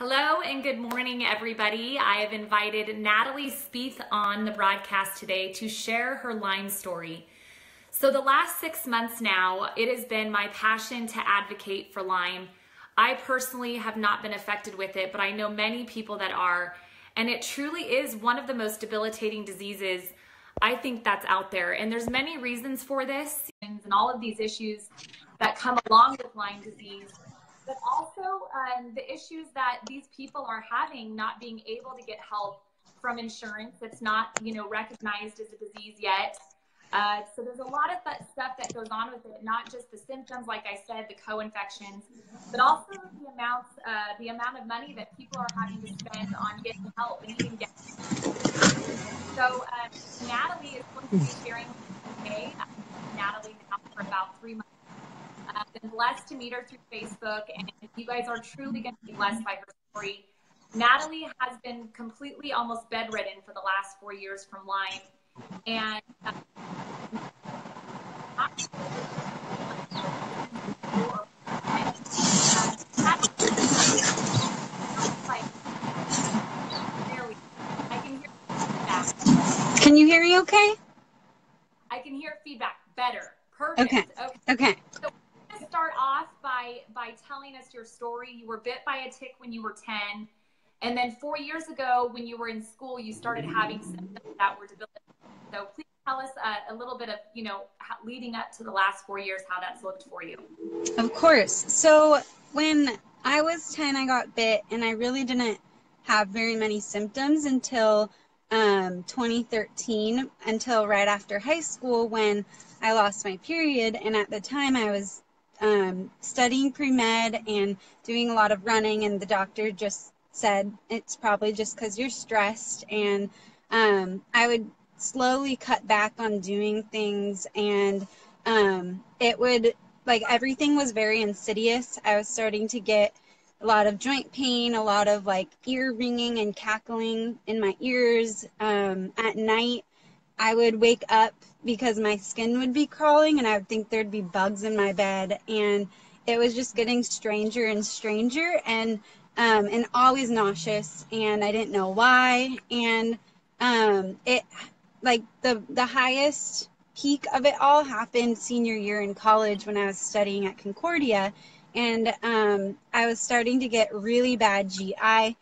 Hello and good morning, everybody. I have invited Natalie Spieth on the broadcast today to share her Lyme story. So the last 6 months now, it has been my passion to advocate for Lyme. I personally have not been affected with it, but I know many people that are, and it truly is one of the most debilitating diseases I think that's out there. And there's many reasons for this and all of these issues that come along with Lyme disease. But also the issues that these people are having, not being able to get help from insurance. It's not, recognized as a disease yet. So there's a lot of that stuff that goes on with it, not just the symptoms, like I said, the co-infections, but also the amount of money that people are having to spend on getting help and even getting. So Natalie is going to be sharing with me today. Natalie now for about 3 months. I've been blessed to meet her through Facebook, and you guys are truly going to be blessed by her story. Natalie has been completely almost bedridden for the last 4 years from Lyme, and I can hear feedback. Can you hear me okay? I can hear feedback better. Perfect. Okay. So we're going to start off by telling us your story. You were bit by a tick when you were 10. And then 4 years ago, when you were in school, you started having symptoms that were debilitating. So please tell us a little bit of, leading up to the last 4 years, how that's looked for you. Of course. So when I was 10, I got bit, and I really didn't have very many symptoms until 2013, until right after high school when I lost my period. And at the time, I was studying pre-med and doing a lot of running, and the doctor just said it's probably just because you're stressed. And I would slowly cut back on doing things, and it would, like, everything was very insidious. I was starting to get a lot of joint pain, a lot of like ear ringing and cackling in my ears. At night, I would wake up because my skin would be crawling, and I would think there'd be bugs in my bed, and it was just getting stranger and stranger, and always nauseous, and I didn't know why. And it, like, the highest peak of it all happened senior year in college when I was studying at Concordia, and I was starting to get really bad GI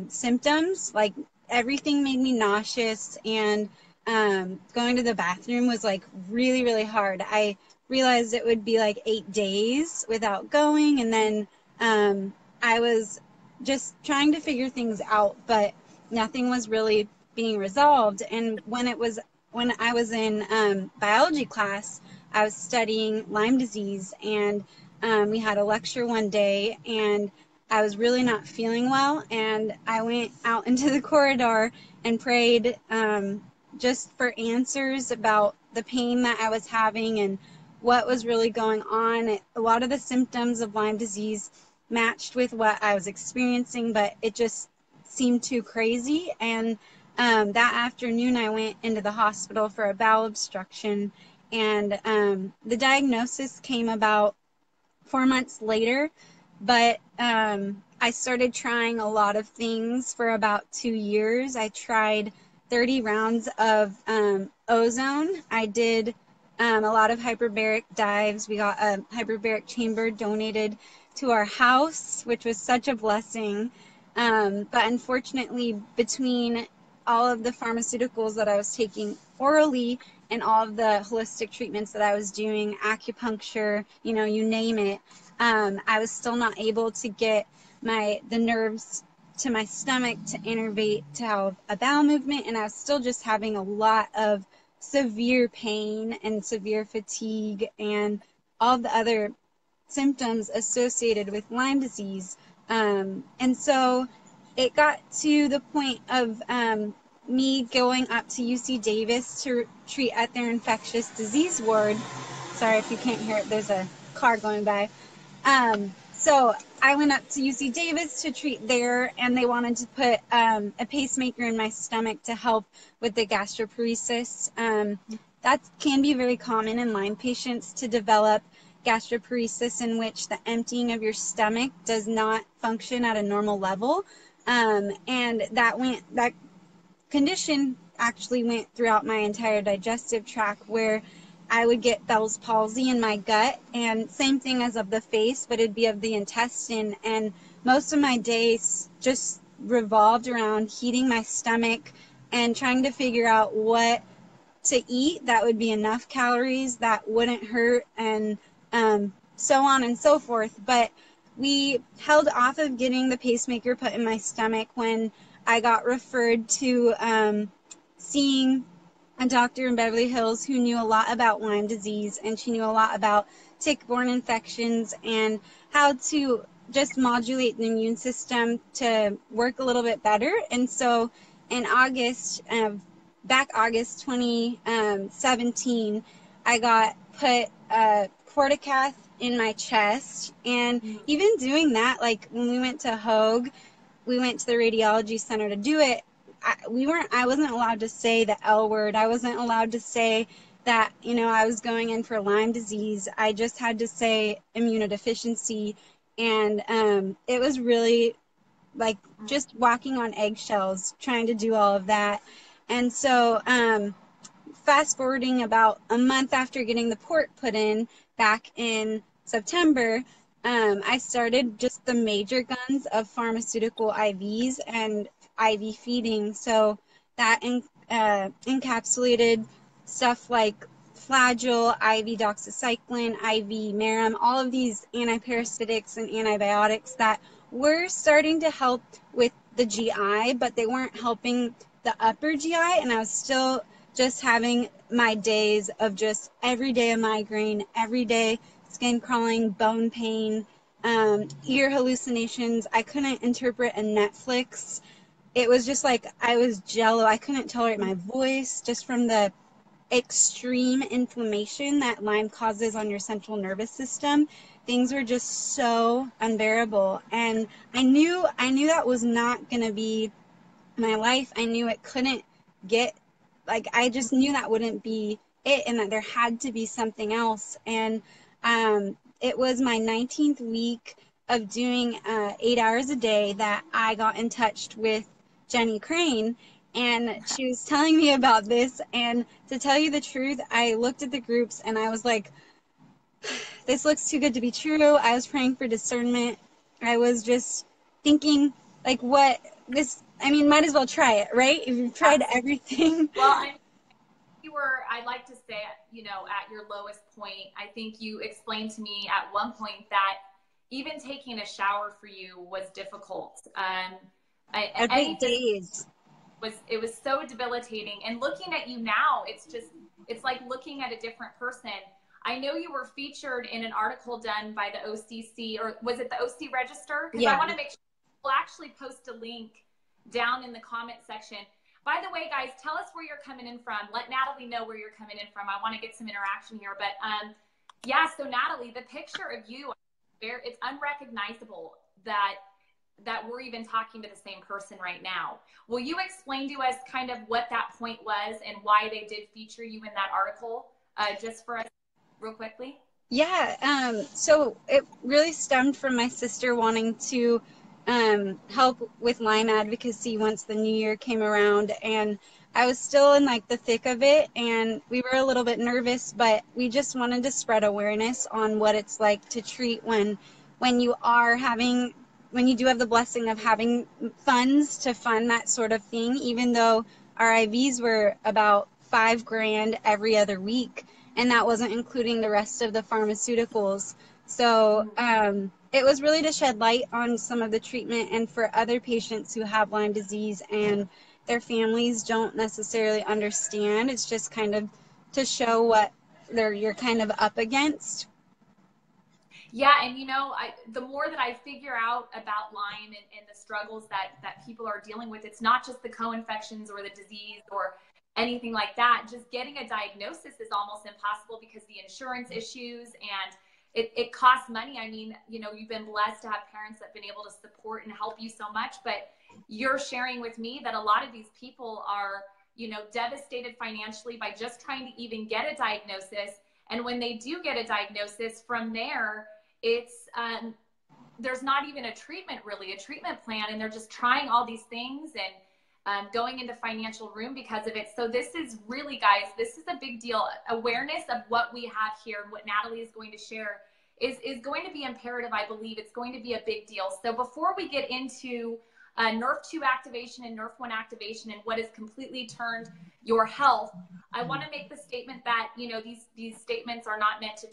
symptoms. Like, everything made me nauseous, and going to the bathroom was like really, really hard. I realized it would be like 8 days without going, and then I was just trying to figure things out, but nothing was really being resolved. And when I was in biology class, I was studying Lyme disease, and we had a lecture one day, and I was really not feeling well, and I went out into the corridor and prayed just for answers about the pain that I was having and what was really going on. A lot of the symptoms of Lyme disease matched with what I was experiencing, but it just seemed too crazy. And that afternoon, I went into the hospital for a bowel obstruction, and the diagnosis came about 4 months later, but I started trying a lot of things for about 2 years. I tried 30 rounds of ozone. I did a lot of hyperbaric dives. We got a hyperbaric chamber donated to our house, which was such a blessing. But unfortunately, between all of the pharmaceuticals that I was taking orally and all of the holistic treatments that I was doing, acupuncture, you name it, I was still not able to get the nerves to my stomach to innervate to have a bowel movement, and I was still just having a lot of severe pain and severe fatigue and all the other symptoms associated with Lyme disease. And so it got to the point of me going up to UC Davis to treat at their infectious disease ward. Sorry if you can't hear it, there's a car going by. So I went up to UC Davis to treat there, and they wanted to put a pacemaker in my stomach to help with the gastroparesis. That can be very common in Lyme patients to develop gastroparesis, in which the emptying of your stomach does not function at a normal level. And that condition actually went throughout my entire digestive tract, where I would get Bell's palsy in my gut, and same thing as of the face, but it'd be of the intestine. And most of my days just revolved around heating my stomach and trying to figure out what to eat that would be enough calories, that wouldn't hurt, and so on and so forth. But we held off of getting the pacemaker put in my stomach when I got referred to seeing a doctor in Beverly Hills who knew a lot about Lyme disease, and she knew a lot about tick-borne infections and how to just modulate the immune system to work a little bit better. And so in August, August 2017, I got put Corticath in my chest. And even doing that, like when we went to Hoag, we went to the radiology center to do it. I wasn't allowed to say the L word. I wasn't allowed to say that, I was going in for Lyme disease. I just had to say immunodeficiency. And it was really like just walking on eggshells, trying to do all of that. And so fast forwarding about a month after getting the port put in back in September, I started just the major guns of pharmaceutical IVs and IV feeding. So that encapsulated stuff like Flagyl, IV doxycycline, IV Marum, all of these antiparasitics and antibiotics that were starting to help with the GI, but they weren't helping the upper GI. And I was still just having my days of just every day a migraine, every day skin crawling, bone pain, ear hallucinations. I couldn't interpret a Netflix. It was just like I was jello. I couldn't tolerate my voice just from the extreme inflammation that Lyme causes on your central nervous system. Things were just so unbearable. And I knew that was not going to be my life. I knew it couldn't get, like, I just knew that wouldn't be it, and that there had to be something else. And it was my 19th week of doing 8 hours a day that I got in touch with Jenny Crane, and she was telling me about this. And to tell you the truth, I looked at the groups and I was like, this looks too good to be true. I was praying for discernment. I was just thinking, like, might as well try it, right? If you've tried everything. Well, I'd like to say, at your lowest point. I think you explained to me at one point that even taking a shower for you was difficult. Every days. It was so debilitating. And looking at you now, it's like looking at a different person. I know you were featured in an article done by the OCC, or was it the OC Register? Because I want to make sure we'll actually post a link down in the comment section. By the way, guys, tell us where you're coming in from. Let Natalie know where you're coming in from. I want to get some interaction here. But yeah, so Natalie, the picture of you, it's unrecognizable that we're even talking to the same person right now. Will you explain to us kind of what that point was and why they did feature you in that article, just for us real quickly? Yeah, so it really stemmed from my sister wanting to help with Lyme advocacy once the new year came around, and I was still in like the thick of it, and we were a little bit nervous, but we just wanted to spread awareness on what it's like to treat when you do have the blessing of having funds to fund that sort of thing, even though our IVs were about $5,000 every other week, and that wasn't including the rest of the pharmaceuticals. So it was really to shed light on some of the treatment, and for other patients who have Lyme disease and their families don't necessarily understand. It's just kind of to show what you're kind of up against. Yeah, and the more that I figure out about Lyme and the struggles that people are dealing with, it's not just the co-infections or the disease or anything like that. Just getting a diagnosis is almost impossible because the insurance issues, and it costs money. I mean, you've been blessed to have parents that have been able to support and help you so much, but you're sharing with me that a lot of these people are, devastated financially by just trying to even get a diagnosis. And when they do get a diagnosis, from there, it's there's not even a treatment plan, and they're just trying all these things and going into financial ruin because of it. So this is really, guys, this is a big deal. Awareness of what we have here and what Natalie is going to share is going to be imperative. I believe it's going to be a big deal. So before we get into NRF2 activation and NRF1 activation and what has completely turned your health, I want to make the statement that, you know, these statements are not meant to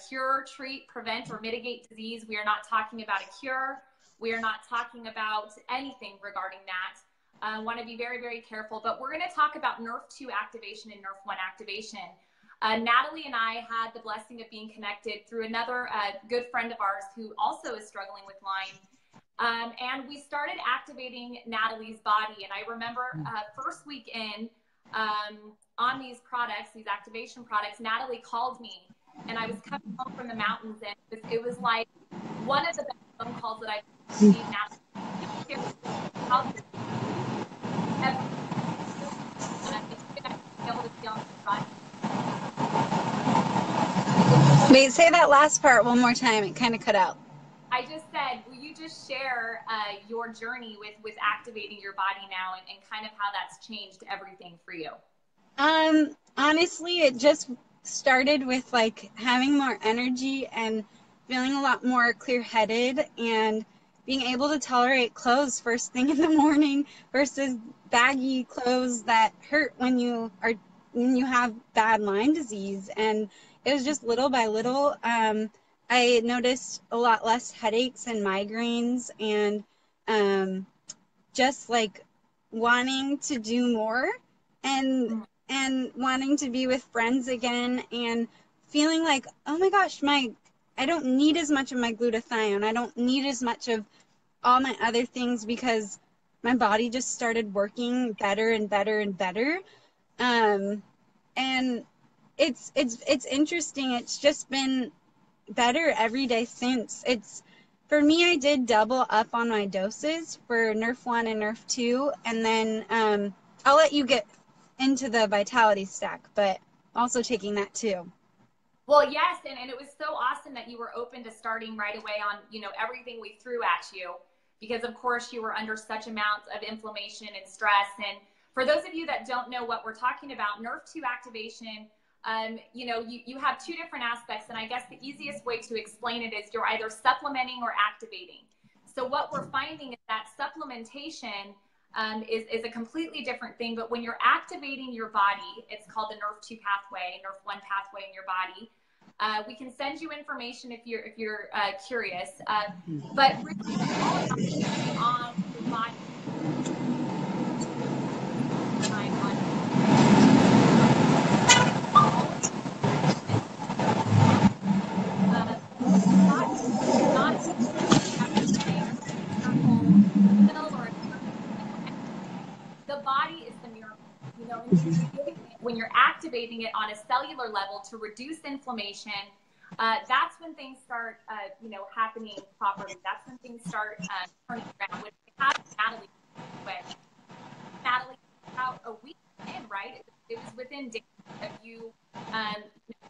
cure, treat, prevent, or mitigate disease. We are not talking about a cure. We are not talking about anything regarding that. I want to be very, very careful, but we're going to talk about NRF2 activation and NRF1 activation. Natalie and I had the blessing of being connected through another good friend of ours who also is struggling with Lyme. And we started activating Natalie's body. And I remember first week in on these products, these activation products, Natalie called me, and I was coming home from the mountains, and it was like one of the best phone calls that I've received. Natalie, Wait, say that last part one more time. It kind of cut out. I just said, will you just share your journey with activating your body now and kind of how that's changed everything for you? Honestly, it just started with like having more energy and feeling a lot more clear-headed and being able to tolerate clothes first thing in the morning versus baggy clothes that hurt when you have bad Lyme disease. And it was just little by little. I noticed a lot less headaches and migraines, and just like wanting to do more and wanting to be with friends again, and feeling like, oh my gosh, I don't need as much of my glutathione. I don't need as much of all my other things because my body just started working better and better and better. And it's interesting. It's just been better every day since. For me, I did double up on my doses for NRF1 and NRF2, and then I'll let you get into the Vitality Stack, but also taking that too. Well, yes, and it was so awesome that you were open to starting right away on, you know, everything we threw at you, because of course you were under such amounts of inflammation and stress. And for those of you that don't know what we're talking about, NRF2 activation, you know, you have two different aspects, and I guess the easiest way to explain it is you're either supplementing or activating. So what we're finding is that supplementation is a completely different thing, but when you're activating your body, it's called the NRF2 pathway, NRF1 pathway in your body. We can send you information if you're curious, but really all about on your body. The body is the miracle, you know, and when you're activating it on a cellular level to reduce inflammation, that's when things start, you know, happening properly. That's when things start turning around. When we had Natalie, about a week in, right? It was within days of you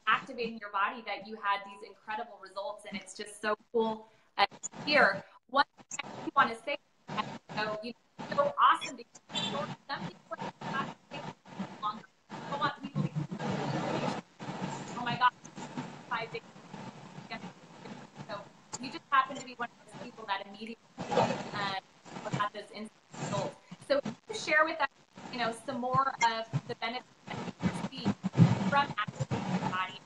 activating your body that you had these incredible results, and it's just so cool to hear. One thing I want to say, you know, it's so awesome because some people have to take longer. I don't want people to oh my God, 5 days. So you just happen to be one of those people that immediately had those instant results. So to share with us, you know, some more of the benefits that you receive from activating your body,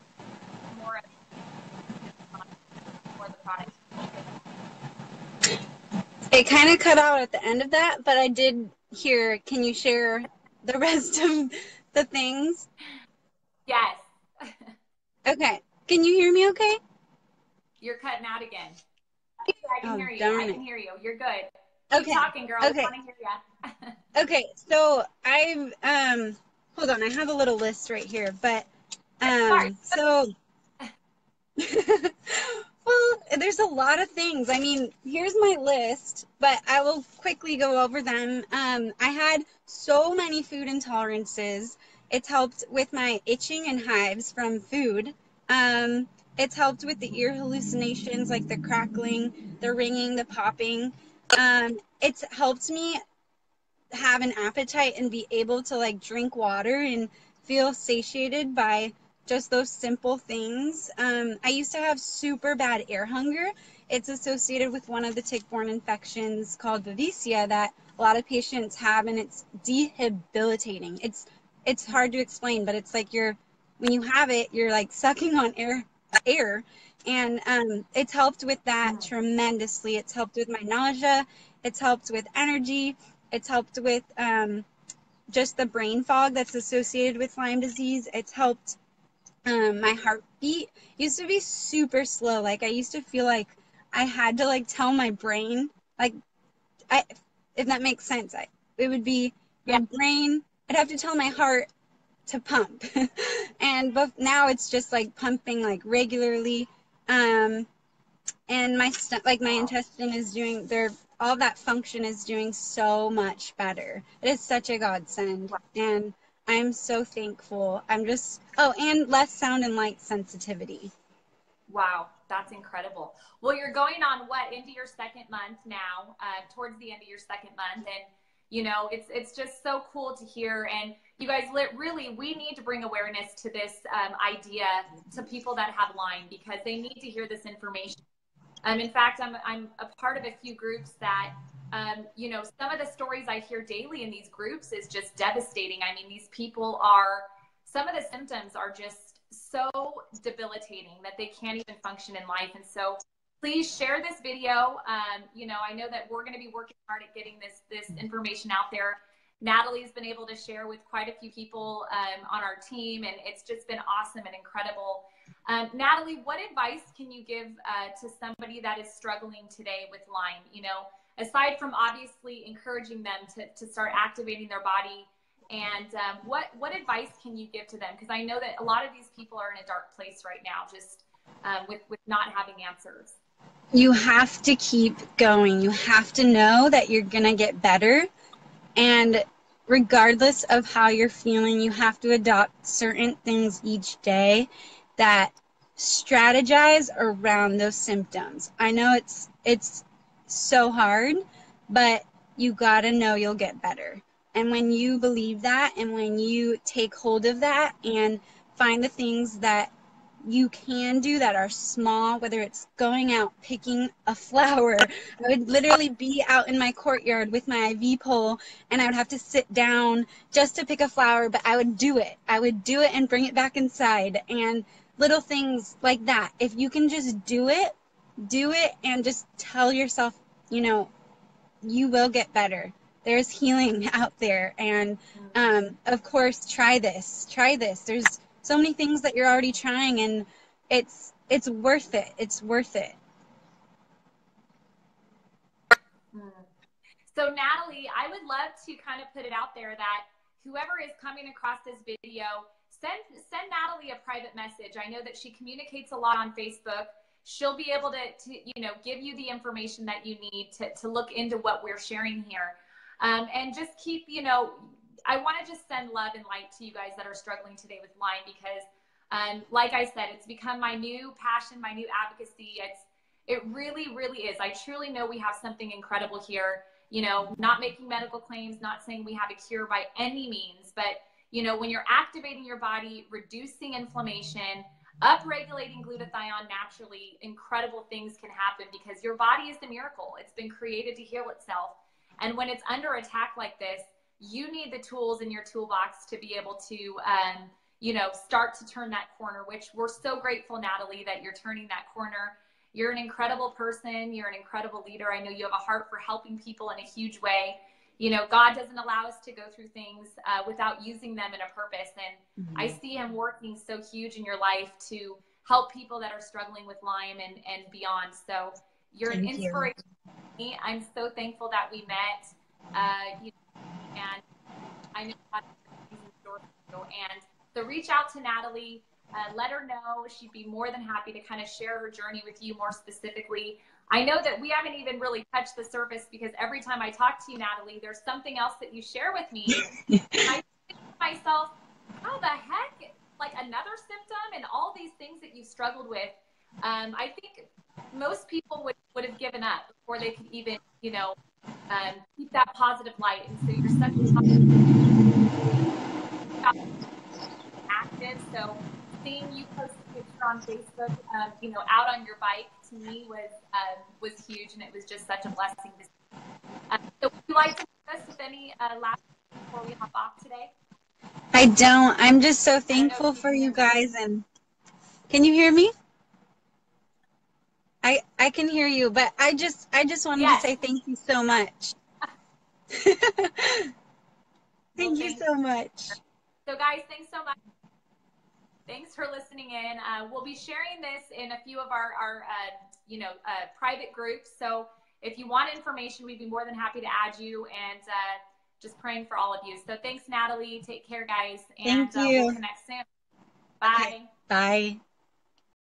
more of the product. It kind of cut out at the end of that, but I did hear. Can you share the rest of the things? Yes. Okay. Can you hear me okay? You're cutting out again. I can hear you. I can hear you. You're good. Keep talking, girl. Okay. I want to hear you. Okay. So I've hold on. I have a little list right here, but so well, there's a lot of things. I mean, here's my list, but I will quickly go over them. I had so many food intolerances. It's helped with my itching and hives from food. It's helped with the ear hallucinations, like the crackling, the ringing, the popping. It's helped me have an appetite and be able to like drink water and feel satiated by just those simple things. I used to have super bad air hunger. It's associated with one of the tick-borne infections called Babesia that a lot of patients have, and it's debilitating. It's hard to explain, but it's like when you have it, you're like sucking on air, and it's helped with that tremendously. It's helped with my nausea. It's helped with energy. It's helped with just the brain fog that's associated with Lyme disease. It's helped my heartbeat used to be super slow. Like I used to feel like I had to like tell my brain, like if that makes sense, it would be my brain. I'd have to tell my heart to pump, and both now it's just like pumping like regularly. And my intestine is doing all that function is doing so much better. It is such a godsend, and I'm so thankful. And less sound and light sensitivity. Wow, that's incredible. Well, you're going on into your second month now, towards the end of your second month, and it's just so cool to hear. And you guys, really, we need to bring awareness to this idea to people that have Lyme, because they need to hear this information. In fact, I'm a part of a few groups that, some of the stories I hear daily in these groups is just devastating. I mean, some of the symptoms are just so debilitating that they can't even function in life. And so please share this video. I know that we're going to be working hard at getting this information out there. Natalie's been able to share with quite a few people on our team, and it's just been awesome and incredible. Natalie, what advice can you give to somebody that is struggling today with Lyme? Aside from obviously encouraging them to start activating their body, and what advice can you give to them? Because I know that a lot of these people are in a dark place right now, just with not having answers. You have to keep going. You have to know that you're going to get better. And regardless of how you're feeling, you have to adopt certain things each day that strategize around those symptoms. I know it's so hard, but you got to know you'll get better. And when you believe that, and when you take hold of that and find the things that you can do that are small, whether it's going out picking a flower. I would literally be out in my courtyard with my IV pole, and I would have to sit down just to pick a flower, but I would do it. I would do it and bring it back inside, and little things like that. If you can just do it and just tell yourself, you will get better. There's healing out there, and of course, try this. There's so many things that you're already trying, and it's worth it. It's worth it. So Natalie, I would love to kind of put it out there that whoever is coming across this video, send Natalie a private message. I know that she communicates a lot on Facebook. She'll be able to give you the information that you need to look into what we're sharing here. And just keep, I want to just send love and light to you guys that are struggling today with Lyme, because like I said, it's become my new passion, my new advocacy. It really, really is. I truly know we have something incredible here, not making medical claims, not saying we have a cure by any means, but when you're activating your body, reducing inflammation, upregulating glutathione naturally, incredible things can happen, because your body is the miracle. It's been created to heal itself. And when it's under attack like this, you need the tools in your toolbox to be able to, start to turn that corner, which we're so grateful, Natalie, that you're turning that corner. You're an incredible person. You're an incredible leader. I know you have a heart for helping people in a huge way. God doesn't allow us to go through things without using them in a purpose. And I see him working so huge in your life to help people that are struggling with Lyme and beyond. So you're an inspiration to me. I'm so thankful that we met. And I know a lot of things in store for you. And so reach out to Natalie, let her know. She'd be more than happy to kind of share her journey with you more specifically. I know that we haven't even really touched the surface, because every time I talk to you, Natalie, there's something else that you share with me. And I think to myself, how the heck like another symptom and all these things that you struggled with, I think most people would have given up before they could even, you know, keep that positive light. And so you're such active. So seeing you post a picture on Facebook, you know, out on your bike to me was huge, and it was just such a blessing to see. So would you like to leave us with any last before we hop off today? I don't. I'm just so thankful for you guys. And can you hear me? I can hear you, but I just wanted to say thank you so much. Thank you so much. So guys, thanks so much. Thanks for listening in. We'll be sharing this in a few of our you know, private groups. So if you want information, we'd be more than happy to add you, and just praying for all of you. So thanks, Natalie. Take care, guys. And thank you. We'll connect soon. Bye. Okay. Bye.